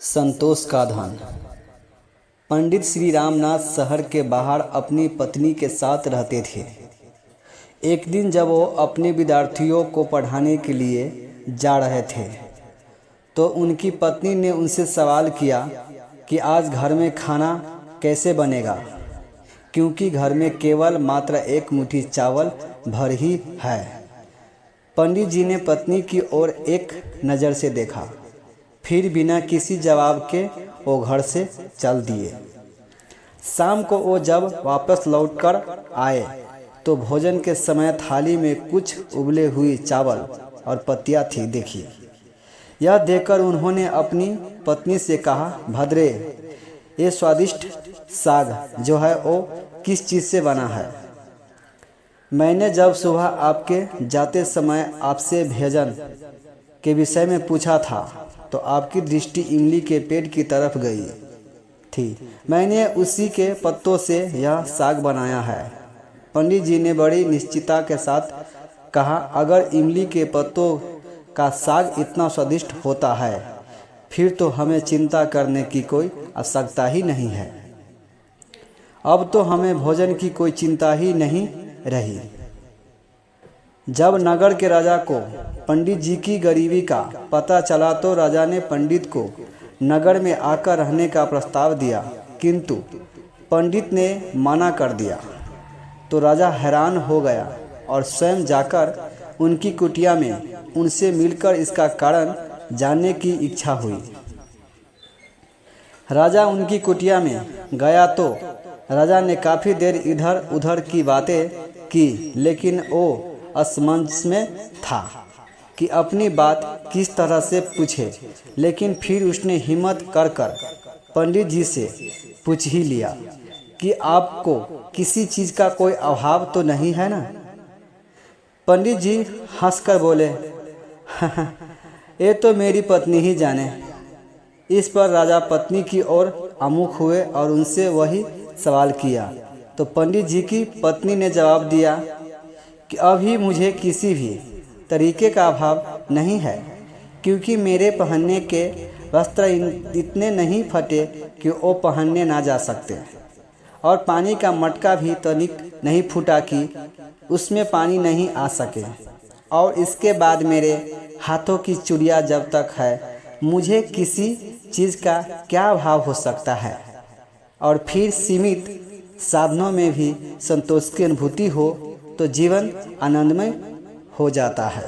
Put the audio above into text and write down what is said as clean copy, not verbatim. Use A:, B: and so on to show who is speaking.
A: संतोष का धन। पंडित श्री रामनाथ शहर के बाहर अपनी पत्नी के साथ रहते थे। एक दिन जब वो अपने विद्यार्थियों को पढ़ाने के लिए जा रहे थे तो उनकी पत्नी ने उनसे सवाल किया कि आज घर में खाना कैसे बनेगा, क्योंकि घर में केवल मात्र एक मुट्ठी चावल भर ही है। पंडित जी ने पत्नी की ओर एक नज़र से देखा, फिर बिना किसी जवाब के वो घर से चल दिए। शाम को वो जब वापस लौटकर आए तो भोजन के समय थाली में कुछ उबले हुई चावल और पत्तियां थी देखी। यह देखकर उन्होंने अपनी पत्नी से कहा, भद्रे, ये स्वादिष्ट साग जो है वो किस चीज़ से बना है? मैंने जब सुबह आपके जाते समय आपसे भोजन के विषय में पूछा था तो आपकी दृष्टि इमली के पेड़ की तरफ गई थी। मैंने उसी के पत्तों से यह साग बनाया है। पंडित जी ने बड़ी निश्चितता के साथ कहा, अगर इमली के पत्तों का साग इतना स्वादिष्ट होता है फिर तो हमें चिंता करने की कोई आवश्यकता ही नहीं है। अब तो हमें भोजन की कोई चिंता ही नहीं रही। जब नगर के राजा को पंडित जी की गरीबी का पता चला तो राजा ने पंडित को नगर में आकर रहने का प्रस्ताव दिया, किंतु पंडित ने मना कर दिया। तो राजा हैरान हो गया और स्वयं जाकर उनकी कुटिया में उनसे मिलकर इसका कारण जानने की इच्छा हुई। राजा उनकी कुटिया में गया तो राजा ने काफ़ी देर इधर उधर की बातें की, लेकिन वो असमंजस में था कि अपनी बात किस तरह से पूछे। लेकिन फिर उसने हिम्मत कर पंडित जी से पूछ ही लिया कि आपको किसी चीज़ का कोई अभाव तो नहीं है ना? पंडित जी हंसकर बोले, ये तो मेरी पत्नी ही जाने। इस पर राजा पत्नी की ओर आमुख हुए और उनसे वही सवाल किया। तो पंडित जी की पत्नी ने जवाब दिया कि अभी मुझे किसी भी तरीके का अभाव नहीं है, क्योंकि मेरे पहनने के वस्त्र इतने नहीं फटे कि वो पहनने ना जा सकते, और पानी का मटका भी तनिक नहीं फूटा कि उसमें पानी नहीं आ सके। और इसके बाद मेरे हाथों की चूड़ियाँ जब तक है, मुझे किसी चीज़ का क्या अभाव हो सकता है? और फिर सीमित साधनों में भी संतोष की अनुभूति हो तो जीवन आनंदमय हो जाता है।